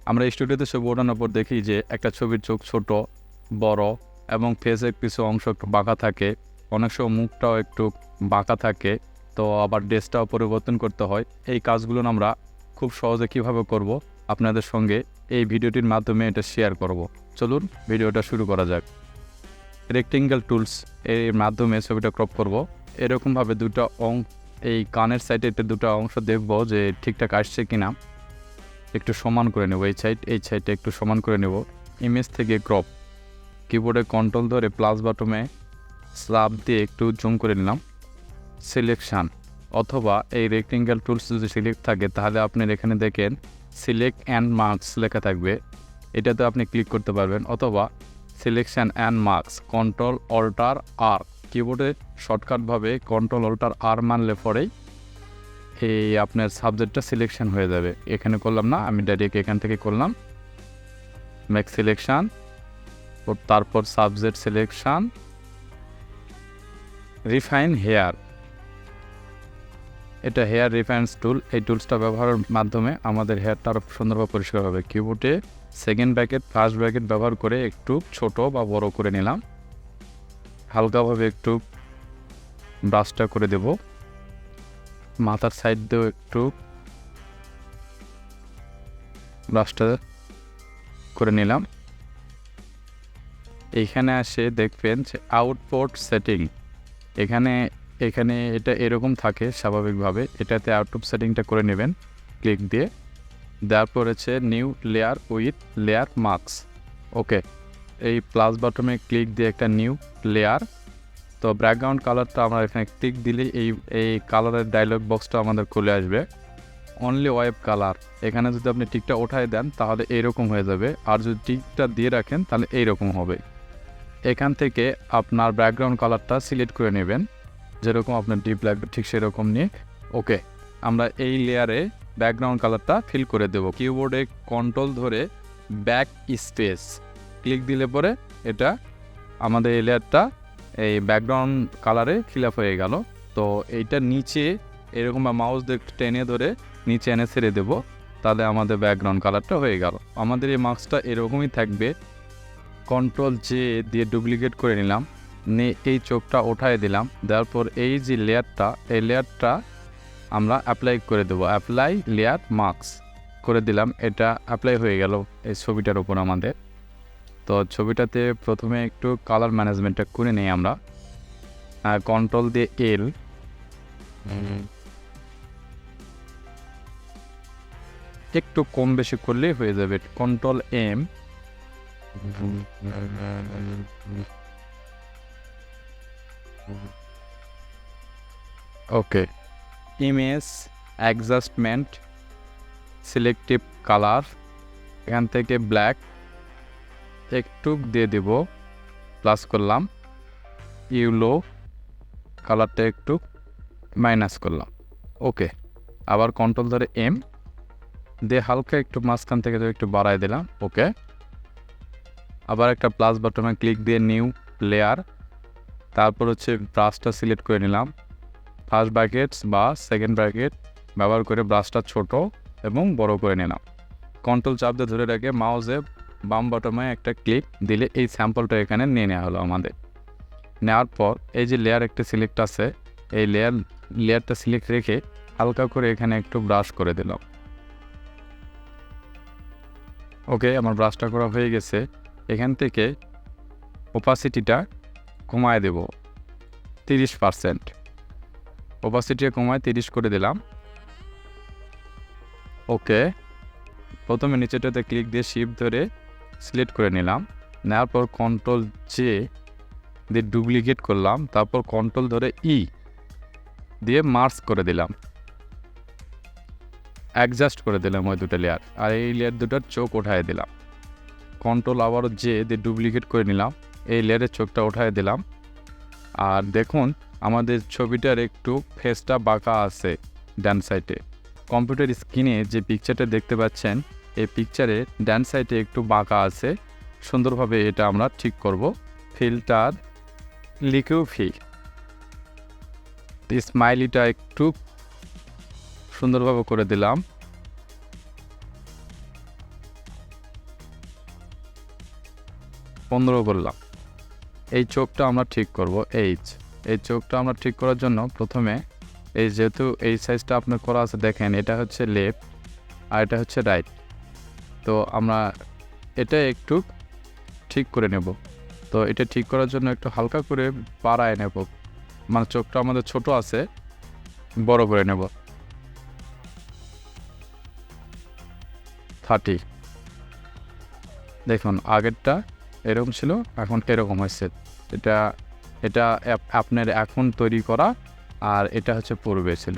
আমরা স্টুডিওতে ছবি ওঠানোর পর দেখি যে একটা ছবির চোখ ছোট, বড় এবং ফেসের কিছু অংশ একটু বাঁকা থাকে, অনেক সময় মুখটাও একটু বাঁকা থাকে, তো আবার ড্রেসটাও পরিবর্তন করতে হয়। এই কাজগুলো আমরা খুব সহজে কিভাবে করব আপনাদের সঙ্গে এই ভিডিওটির মাধ্যমে এটা শেয়ার করব। চলুন ভিডিওটা শুরু করা যাক। রেক্টেঙ্গেল টুলস এর মাধ্যমে ছবিটা ক্রপ করব। এরকমভাবে এই কানের সাইডে দুটো অংশ দেখব যে ঠিকঠাক আসছে কিনা, একটু সমান করে নেব। এই সাইডটা একটু সমান করে নেব। ইমেজ থেকে ক্রপ, কিবোর্ডে কন্ট্রোল ধরে প্লাস বাটনে স্ল্যাব দিয়ে একটু জুম করে নিলাম। সিলেকশান অথবা এই রেক্টেঙ্গেল টুলস যদি সিলেক্ট থাকে তাহলে আপনার এখানে দেখেন সিলেক্ট অ্যান্ড মার্কস লেখা থাকবে, এটাতে আপনি ক্লিক করতে পারবেন। অথবা selection and marks control alter R, কিবোর্ডে শর্টকাটভাবে কন্ট্রোল অল্টার আর মানলে পরেই এই আপনার সাবজেক্টটা সিলেকশন হয়ে যাবে। এখানে করলাম না, আমি ডাইরেক্ট এখান থেকে করলাম মেক সিলেকশান, তারপর সাবজেক্ট সিলেকশান, রিফাইন হেয়ার। এটা হেয়ার রিফাইন্স টুল। এই টুলসটা ব্যবহারের মাধ্যমে আমাদের হেয়ারটা আরও সুন্দরভাবে পরিষ্কার হবে। কিবোর্ডে সেকেন্ড ব্র্যাকেট ফার্স্ট ব্র্যাকেট ব্যবহার করে একটু ছোট বা বড় করে নিলাম। হালকাভাবে একটু ব্রাশটা করে দেব। মাথার সাইড দিয়েও একটু ব্রাশটা করে নিলাম। এইখানে আসে দেখবেন যে আউটপুট সেটিং, এখানে এটা এরকম থাকে স্বাভাবিকভাবে। এটাতে আউটপুট সেটিংটা করে নেবেন ক্লিক দিয়ে। দেওয়ার পর হচ্ছে new layer with layer marks. Okay, এই প্লাস বাটনে ক্লিক দিয়ে একটা নিউ লেয়ার। তো ব্যাকগ্রাউন্ড কালারটা আমরা এখানে টিক দিলে এই কালারের ডায়লগ বক্সটা আমাদের খুলে আসবে। অনলি ওয়েব কালার, এখানে যদি আপনি টিকটা ওঠায় দেন তাহলে এইরকম হয়ে যাবে, আর যদি টিকটা দিয়ে রাখেন তাহলে এইরকম হবে। এখান থেকে আপনার ব্যাকগ্রাউন্ড কালারটা সিলেক্ট করে নেবেন, যেরকম আপনার ডিপ লাগবে ঠিক সেরকম নিয়ে। ওকে, আমরা এই লেয়ারে ব্যাকগ্রাউন্ড কালারটা ফিল করে দেব। কিবোর্ডে কন্ট্রোল ধরে ব্যাক স্পেস ক্লিক দিলে পরে এটা আমাদের এই লেয়ারটা এই ব্যাকগ্রাউন্ড কালারে ফিল আপ হয়ে গেল। তো এইটা নিচে এরকম মাউস দিয়ে টেনে ধরে নিচে এনে ছেড়ে দেবো, তাহলে আমাদের ব্যাকগ্রাউন্ড কালারটা হয়ে গেল। আমাদের এই মার্কসটা এরকমই থাকবে। কন্ট্রোল জে দিয়ে ডুপ্লিকেট করে নিলাম, এই চোখটা ওঠায় দিলাম। দেওয়ার পর এই যে লেয়ারটা আমরা অ্যাপ্লাই করে দেবো। অ্যাপ্লাই লেয়ার মার্কস করে দিলাম, এটা অ্যাপ্লাই হয়ে গেল এই ছবিটার উপর আমাদের। তো ছবিটাতে প্রথমে একটু কালার ম্যানেজমেন্টটা করে নিই আমরা। কন্ট্রোল দিয়ে এল, একটু কম বেশি করলেই হয়ে যাবে। কন্ট্রোল এম, ওকে। ইমেজ অ্যাডজাস্টমেন্ট, সিলেক্টিভ কালার, এখান থেকে ব্ল্যাক একটু দিয়ে দেব, প্লাস করলাম। ইউলো কালারটা একটু মাইনাস করলাম। ওকে, আবার কন্ট্রোল ধরে এম দিয়ে হালকা একটু মাঝখান থেকে একটু বাড়ায় দিলাম। ওকে, আবার একটা প্লাস বাটনে ক্লিক দিয়ে নিউ লেয়ার, তারপর হচ্ছে ব্রাশটা সিলেক্ট করে নিলাম। ফার্স্ট ব্র্যাকেটস বা সেকেন্ড ব্র্যাকেট ব্যবহার করে ব্রাশটা ছোট এবং বড় করে নিলাম। কন্ট্রোল চাপ দিয়ে ধরে রেখে মাউসে বাম বাটনে একটা ক্লিক দিলে এই স্যাম্পলটা এখানে নিয়ে নেওয়া হলো আমাদের। নেওয়ার পর এই যে লেয়ার একটা সিলেক্ট আছে, এই লেয়ারটা সিলেক্ট রেখে হালকা করে এখানে একটু ব্রাশ করে দিলাম। ওকে, আমার ব্রাশটা করা হয়ে গেছে। এখান থেকে ওপাসিটিটা কমায় দেব 30%। ওপাসিটি কমায় 30 করে দিলাম। ওকে, প্রথমে নিচেটাতে ক্লিক দিয়ে শিফট ধরে সিলেক্ট করে নিলাম। নেওয়ার পর কন্ট্রোল জে দিয়ে ডুপ্লিকেট করলাম, তারপর কন্ট্রোল ধরে ই দিয়ে মার্জ করে দিলাম, অ্যাডজাস্ট করে দিলাম ওই দুটো লেয়ার। আর এই লেয়ার দুটার চোখ ওঠায় দিলাম। কন্ট্রোল আবারও জে দিয়ে ডুপ্লিকেট করে নিলাম, এই লেয়ারের চোখটা ওঠায় দিলাম। আর দেখুন আমাদের ছবিটার একটু ফেসটা বাঁকা আছে ডান সাইডে। কম্পিউটার স্ক্রিনে যে পিকচারটা দেখতে পাচ্ছেন, এই পিকচারে ডান সাইডে একটু বাঁকা আছে। সুন্দরভাবে এটা আমরা ঠিক করব। ফিল্টার লিকুইফি, স্মাইলিটা একটু সুন্দরভাবে করে দিলাম। 15 করলাম। এই চোখটা আমরা ঠিক করব এই চোখটা আমরা ঠিক করার জন্য প্রথমে এই যেহেতু এই সাইজটা আপনার করা আছে দেখেন, এটা হচ্ছে লেফট আর এটা হচ্ছে রাইট। তো আমরা এটা একটু ঠিক করে নেব। তো এটা ঠিক করার জন্য একটু হালকা করে বাড়ায় নেব, মানে চোখটা আমাদের ছোট আছে, বড় করে নেব 30। দেখুন আগেরটা এরকম ছিল, এখন এরকম হয়েছে। এটা এটা আপনার এখন তৈরি করা, আর এটা হচ্ছে পূর্বে ছিল।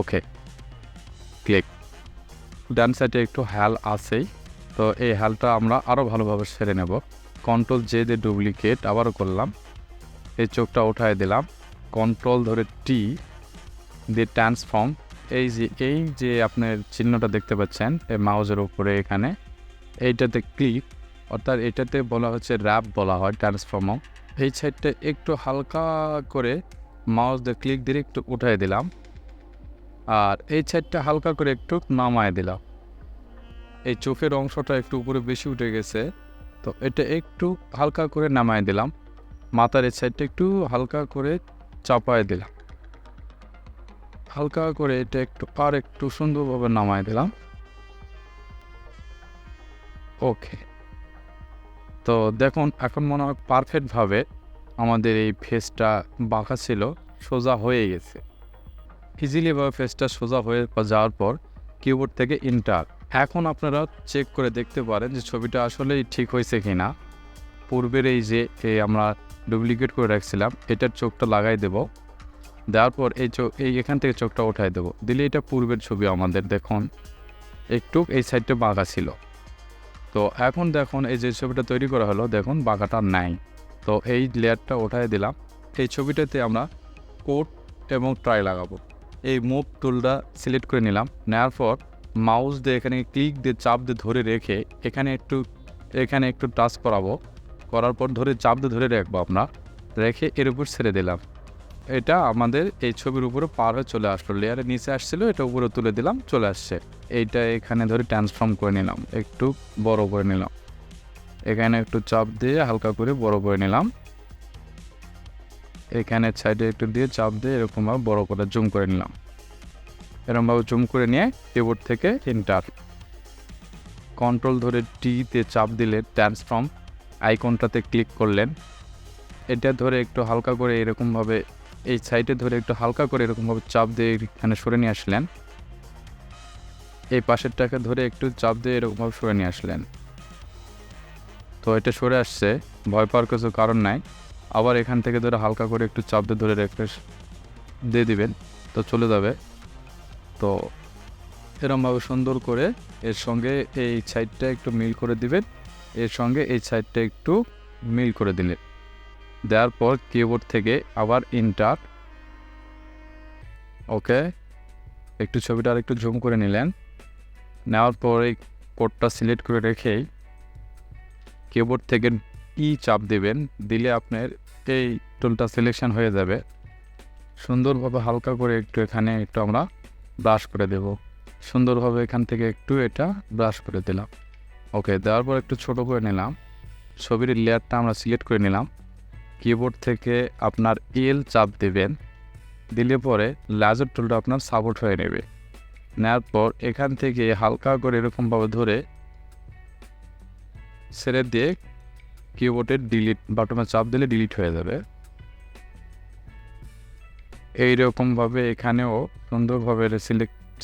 ওকে, ক্লিক। ডান সাইডে একটু হ্যাল আছেই, তো এই হ্যালটা আমরা আরও ভালোভাবে সেরে নেব। কন্ট্রোল জে দিয়ে ডুপ্লিকেট আবারও করলাম, এই চোখটা উঠায় দিলাম। কন্ট্রোল ধরে টি দিয়ে ট্রান্সফর্ম, এই যে আপনার চিহ্নটা দেখতে পাচ্ছেন এই মাউজের উপরে, এখানে এইটাতে ক্লিক, অর্থাৎ এটাতে বলা হচ্ছে র্যাপ বলা হয় ট্রান্সফর্ম। এই সাইডটা একটু হালকা করে মাউস দিয়ে ক্লিক দিয়ে একটু উঠায় দিলাম, আর এই সাইডটা হালকা করে একটু নামায় দিলাম। এই চোখের অংশটা একটু উপরে বেশি উঠে গেছে, তো এটা একটু হালকা করে নামায় দিলাম। মাথার এই সাইডটা একটু হালকা করে চাপায় দিলাম, হালকা করে এটা একটু সুন্দরভাবে নামায় দিলাম। ওকে, তো দেখুন এখন মনে হয় পারফেক্টভাবে আমাদের এই ফেসটা বাঁকা ছিল, সোজা হয়ে গেছে। ইজিলিভাবে ফেসটা সোজা হয়ে যাওয়ার পর কিবোর্ড থেকে ইন্টার। এখন আপনারা চেক করে দেখতে পারেন যে ছবিটা আসলেই ঠিক হয়েছে কি না। পূর্বের এই যে আমরা ডুপ্লিকেট করে রাখছিলাম, এটার চোখটা লাগাই দেব। দেওয়ার পর এই এখান থেকে চোখটা উঠাই দেব, দিলে এটা পূর্বের ছবি আমাদের। দেখুন একটু এই সাইডটা বাঁকা ছিল, তো এখন দেখুন এই যে ছবিটা তৈরি করা হলো, দেখুন বাঁকাটা নাই। তো এই লেয়ারটা উঠাই দিলাম। এই ছবিটাতে আমরা কোট এবং ট্রাই লাগাবো। এই মুভ টুলটা সিলেক্ট করে নিলাম, নেওয়ার পর মাউস দিয়ে এখানে ক্লিক দিয়ে চাপ দিয়ে ধরে রেখে এখানে একটু টাচ করার পর চাপ দিয়ে ধরে রাখবো আমরা, রেখে এর উপর ছেড়ে দিলাম। এটা আমাদের এই ছবির উপরে পার হয়ে চলে আসলো, লেয়ারের নিচে আসছিল, এটা উপরে তুলে দিলাম, চলে আসছে। এইটা এখানে ধরে ট্রান্সফর্ম করে নিলাম, একটু বড় করে নিলাম, এখানে একটু চাপ দিয়ে হালকা করে বড় করে নিলাম, এখানে সাইডে একটু দিয়ে চাপ দিয়ে এরকমভাবে বড় করে জুম করে নিলাম। এরকমভাবে জুম করে নিয়ে কিবোর্ড থেকে ইন্টার, কন্ট্রোল ধরে টিতে চাপ দিলে ট্রান্সফর্ম আইকনটাতে ক্লিক করলেন। এটা ধরে একটু হালকা করে এরকমভাবে এই সাইডে ধরে একটু হালকা করে এরকমভাবে চাপ দিয়ে এখানে সরে নিয়ে আসলেন। এই পাশেরটাকে ধরে একটু চাপ দিয়ে এরকমভাবে সরে নিয়ে আসলেন। তো এটা সরে আসছে, ভয় পাওয়ার কিছু কারণ নাই। আবার এখান থেকে ধরে হালকা করে একটু চাপ দিয়ে ধরে রেফ্রেশ দিয়ে দিবেন, তো চলে যাবে। তো এরকমভাবে সুন্দর করে এর সঙ্গে এই সাইডটা একটু মিল করে দিবেন, এর সঙ্গে এই সাইডটা একটু মিল করে দিলেন। দেওয়ার পর কিবোর্ড থেকে আবার ইন্টার। ওকে, একটু ছবিটা আর একটু জুম করে নিলেন। নেওয়ার পর এই কোডটা সিলেক্ট করে রেখেই কিবোর্ড থেকে চাপ দেবেন, দিলে আপনার এই টুলটা সিলেকশন হয়ে যাবে। সুন্দরভাবে হালকা করে এখানে একটু আমরা ব্রাশ করে দেব, সুন্দরভাবে এখান থেকে একটু এটা ব্রাশ করে দিলাম। ওকে, দেওয়ার পর একটু ছোট করে নিলাম, ছবির লেয়ারটা আমরা সিলেক্ট করে নিলাম। কিবোর্ড থেকে আপনার চাপ দেবেন, দিলে পরে লেজার টুলটা আপনার সাপোর্ট হয়ে নেবে। নেওয়ার পর এখান থেকে হালকা করে এরকমভাবে ধরে ছেড়ে দিয়ে কিবোর্ডের ডিলিট বাটনে চাপ দিলে ডিলিট হয়ে যাবে। এইরকমভাবে এখানেও সুন্দরভাবে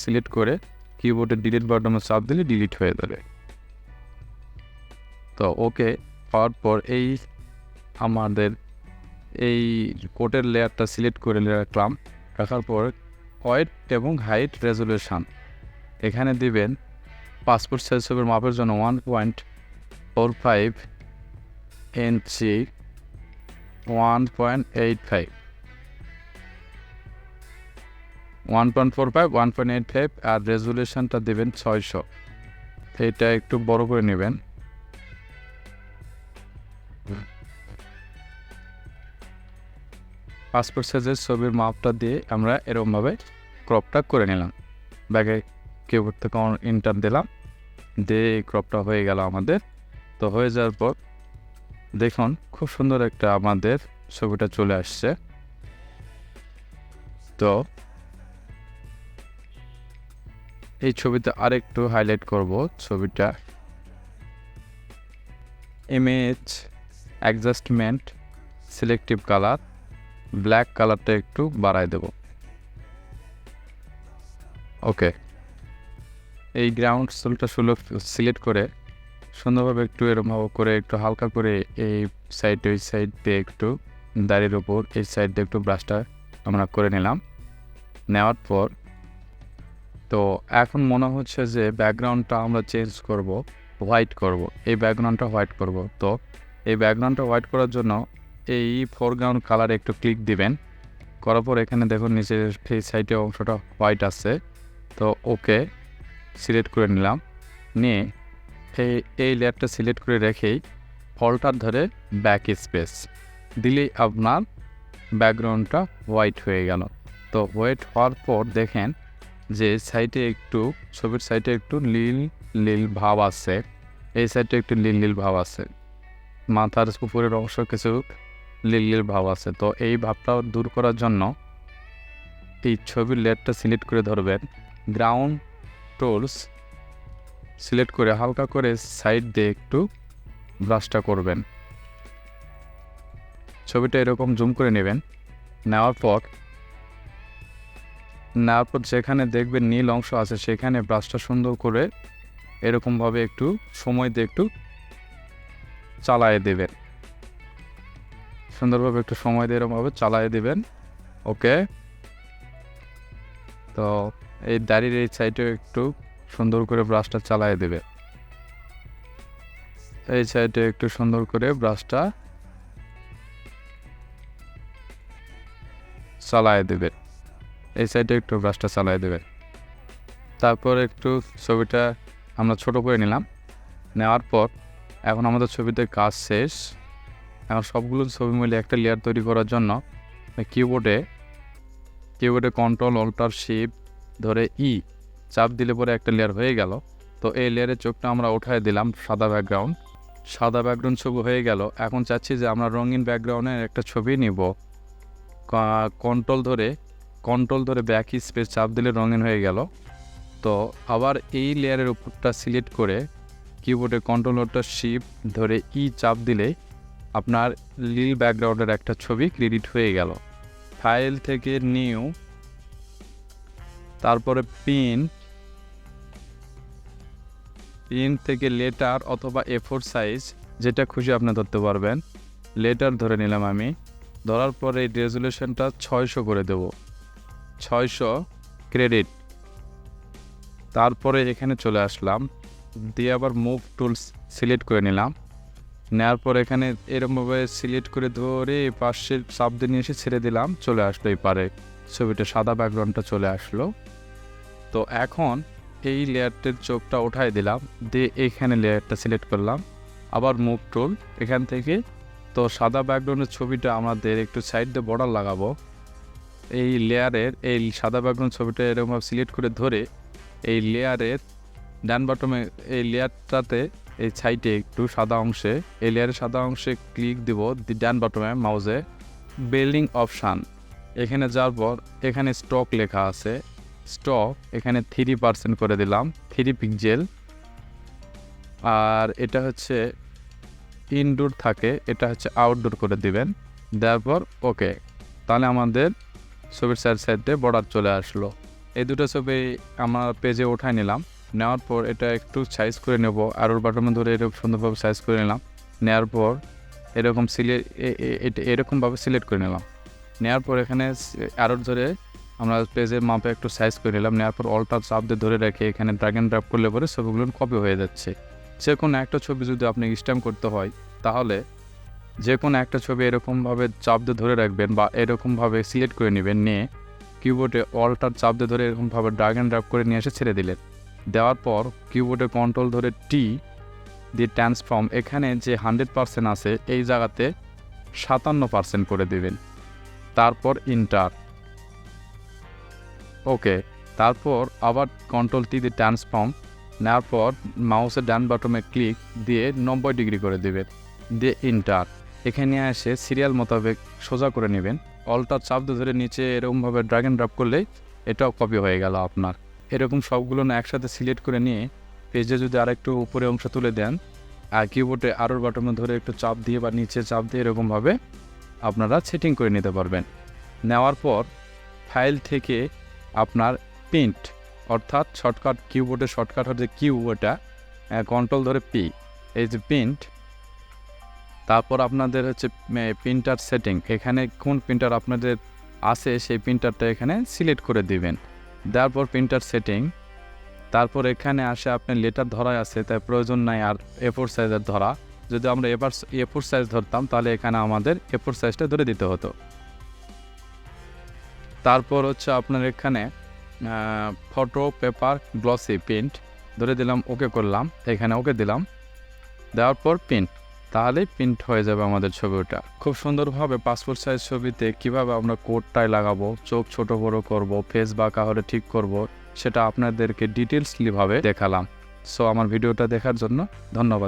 সিলেক্ট করে কিবোর্ডের ডিলিট বাটনে চাপ দিলে ডিলিট হয়ে যাবে। তো ওকে পাওয়ার পর আমাদের এই কোটের লেয়ারটা সিলেক্ট করে রাখার পর ওয়েট এবং হাইট রেজুলেশন এখানে দিবেন। পাসপোর্ট সাইজ ছবির মাপের জন্য 1.45 ইঞ্চি 1.85 1.45 আর রেজুলেশনটা দেবেন 600। এটা একটু বড় করে নেবেন। পাসপোর্ট সাইজের ছবির মাপটা দিয়ে আমরা এরকমভাবে ক্রপটা করে নিলাম। ব্যাগে কিবোর্ড থেকে ইন্টার দিলাম, দিয়ে ক্রপটা হয়ে গেল আমাদের। তো হয়ে যাওয়ার পর দেখুন খুব সুন্দর একটা আমাদের ছবিটা চলে আসছে। তো এই ছবিতে আরেকটু হাইলাইট করব ছবিটা। Image adjustment, selective colour, black কালারটা একটু বাড়ায় দেব। ওকে, এই গ্রাউন্ড সোলটা সিলেক্ট করে সুন্দরভাবে একটু এরকমভাবে করে একটু হালকা করে এই সাইড ওই সাইড দিয়ে একটু দাড়ির ওপর এই সাইড দিয়ে একটু ব্রাশটা আমরা করে নিলাম। নেওয়ার পর তো এখন মনে হচ্ছে যে ব্যাকগ্রাউন্ডটা আমরা চেঞ্জ করব, হোয়াইট করব, এই ব্যাকগ্রাউন্ডটা হোয়াইট করব। তো এই ব্যাকগ্রাউন্ডটা হোয়াইট করার জন্য এই ফোরগ্রাউন্ড কালারে একটু ক্লিক দিবেন। করার পর এখানে দেখুন নিচে এই সাইডে অংশটা হোয়াইট আছে। তো ওকে সিলেক্ট করে নিলাম, নিয়ে এই লেয়ারটা সিলেক্ট করে রেখেই ফল্টার ধরে ব্যাক স্পেস দিলেই আপনার ব্যাকগ্রাউন্ডটা হোয়াইট হয়ে গেল। তো হোয়াইট হওয়ার পর দেখেন যে সাইডে একটু ছবির সাইডে একটু নীল নীল ভাব আছে, এই সাইডে একটু নীল নীল ভাব আছে, মাথার উপরের অংশ কিছু নীল নীল ভাব আছে। তো এই ভাবটা দূর করার জন্য এই ছবির লেয়ারটা সিলেক্ট করে ধরবেন, গ্রাউন্ড টুলস সিলেক্ট করে হালকা করে সাইড দিয়ে একটু ব্রাশটা করবেন। ছবিটা এরকম জুম করে নেবেন। নেওয়ার পর যেখানে দেখবেন নীল অংশ আছে সেখানে ব্রাশটা সুন্দর করে এরকমভাবে একটু সময় দিয়ে একটু চালায়ে দেবেন, সুন্দরভাবে একটু সময় দিয়ে এরকমভাবে চালায়ে দেবেন। ওকে, তো এই দাড়ির এই সাইডে একটু সুন্দর করে ব্রাশটা চালায়ে দেবে, এই সাইডে একটু সুন্দর করে ব্রাশটা চালায়ে দেবে, এই সাইডে একটু ব্রাশটা চালায়ে দেবে। তারপর একটু ছবিটা আমরা ছোট করে নিলাম। নেওয়ার পর এখন আমাদের ছবিতে কাজ শেষ। এখন সবগুলো ছবি মিলে একটা লেয়ার তৈরি করার জন্য কিবোর্ডে কন্ট্রোল অল্টার শিফট ধরে চাপ দিলে পরে একটা লেয়ার হয়ে গেল। তো এই লেয়ারের চোখটা আমরা উঠায় দিলাম, সাদা ব্যাকগ্রাউন্ড ছবি হয়ে গেল। এখন চাচ্ছি যে আমরা রঙিন ব্যাকগ্রাউন্ডের একটা ছবি নিব, কন্ট্রোল ধরে ব্যাক স্পেস চাপ দিলে রঙিন হয়ে গেল। তো আবার এই লেয়ারের উপরটা সিলেক্ট করে কিবোর্ডে কন্ট্রোল অল্টার শিফট ধরে চাপ দিলে আপনার নীল ব্যাকগ্রাউন্ডের একটা ছবি ক্রিয়েট হয়ে গেল। ফাইল থেকে নিউ, তারপরে পিন থেকে লেটার অথবা A4 সাইজ যেটা খুশি আপনি ধরতে পারবেন। লেটার ধরে নিলাম আমি, ধরার পরে এই রেজুলেশনটা 600 করে দেব, 600 ক্রেডিট। তারপরে এখানে চলে আসলাম, দিয়ে আবার মুভ টুলস সিলেক্ট করে নিলাম। নেওয়ার পর এখানে এরকমভাবে সিলেক্ট করে ধরে পাশের চাপ দিয়ে নিয়ে এসে ছেড়ে দিলাম, চলে আসলো এই পারে ছবিটা, সাদা ব্যাকগ্রাউন্ডটা চলে আসলো। তো এখন এই লেয়ারটার চোখটা উঠাই দিলাম, দিয়ে এইখানে লেয়ারটা সিলেক্ট করলাম, আবার মুভ টুল এখান থেকে। তো সাদা ব্যাকগ্রাউন্ডের ছবিটা আমাদের একটু সাইড দিয়ে বর্ডার লাগাবো। এই লেয়ারের এই সাদা ব্যাকগ্রাউন্ড ছবিটা এরকমভাবে সিলেক্ট করে ধরে এই লেয়ারের ডান বটমে এই লেয়ারটাতে এই সাইডে একটু সাদা অংশে, এই লেয়ারের সাদা অংশে ক্লিক দিব ডান বটমে মাউসে, বিল্ডিং অপশান এখানে যাওয়ার পর এখানে স্টক লেখা আছে, স্টক এখানে 3% করে দিলাম, 3 পিক্সেল। আর এটা হচ্ছে ইনডোর থাকে, এটা হচ্ছে আউটডোর করে দিবেন। দেওয়ার পর ওকে, তাহলে আমাদের ছবির সাইডে বর্ডার চলে আসলো। এই দুটো ছবি আমার পেজে উঠাই নিলাম। নেওয়ার পর এটা একটু সাইজ করে নেব, আরোর বাটনে ধরে এরকম সুন্দরভাবে সাইজ করে নিলাম। নেওয়ার পর এরকম এরকমভাবে সিলেক্ট করে নিলাম। নেওয়ার পর এখানে আরোর ধরে আমরা পেজের মাপে একটু সাইজ করে নিলাম। নেওয়ার পর অল্টার চাপ দিয়ে ধরে রেখে এখানে ড্র্যাগ এন্ড ড্রপ করলে পরে ছবিগুলো কপি হয়ে যাচ্ছে। যে কোনো একটা ছবি যদি আপনি স্ট্যাম্প করতে হয় তাহলে যে কোনো একটা ছবি এরকমভাবে চাপ দিয়ে ধরে রাখবেন বা এরকমভাবে সিলেক্ট করে নেবেন, নিয়ে কিবোর্ডে অল্টার চাপ দিয়ে ধরে এরকমভাবে ড্র্যাগ এন্ড ড্রপ করে নিয়ে এসে ছেড়ে দিলেন। দেওয়ার পর কিবোর্ডে কন্ট্রোল ধরে দিয়ে ট্রান্সফর্ম এখানে যে 100% আছে এই জায়গাতে 57% করে দেবেন। তারপর ইন্টার, ওকে। তারপর আবার কন্ট্রোল দিয়ে ট্রান্সফর্ম নেওয়ার পর মাউসের ডান বাটনে ক্লিক দিয়ে 90 ডিগ্রি করে দেবেন। দিয়ে ইন্টার, এখানে এসে সিরিয়াল মোতাবেক সোজা করে নেবেন। অল্টার চাপ ধরে নিচে এরকমভাবে ড্র্যাগ অ্যান্ড ড্রপ করলেই এটাও কপি হয়ে গেল আপনার। এরকম সবগুলো না একসাথে সিলেক্ট করে নিয়ে পেজে যদি আরেকটু উপরে অংশ তুলে দেন আর কিবোর্ডে আরোর বাটনে ধরে একটু চাপ দিয়ে বা নিচে চাপ দিয়ে এরকমভাবে আপনারা সেটিং করে নিতে পারবেন। নেওয়ার পর ফাইল থেকে আপনার প্রিন্ট অর্থাৎ শর্টকাট, কিবোর্ডের শর্টকাট হচ্ছে কিউ, ওটা কন্ট্রোল ধরে পি, এই যে প্রিন্ট। তারপর আপনাদের হচ্ছে প্রিন্টার সেটিং, এখানে কোন প্রিন্টার আপনাদের আছে সেই প্রিন্টারটা এখানে সিলেক্ট করে দিবেন। দেওয়ার পর প্রিন্টার সেটিং, তারপর এখানে আসে আপনার লেটার ধরা আছে, তাই প্রয়োজন নাই আর A4 সাইজের ধরা। যদি আমরা A4 সাইজ ধরতাম তাহলে এখানে আমাদের A4 সাইজটা ধরে দিতে হতো। তারপর হচ্ছে আপনার এখানে ফটো, পেপার, গ্লসি প্রিন্ট ধরে দিলাম, ওকে করলাম, এখানে ওকে দিলাম। দেওয়ার পর প্রিন্ট, তাহলেই প্রিন্ট হয়ে যাবে আমাদের ছবিটা। খুব সুন্দরভাবে পাসপোর্ট সাইজ ছবিতে কিভাবে আমরা কোডটাই লাগাবো, চোখ ছোট বড় করব, ফেস বাঁকা হলে ঠিক করব, সেটা আপনাদেরকে ডিটেলসলিভাবে দেখালাম। সো আমার ভিডিওটা দেখার জন্য ধন্যবাদ।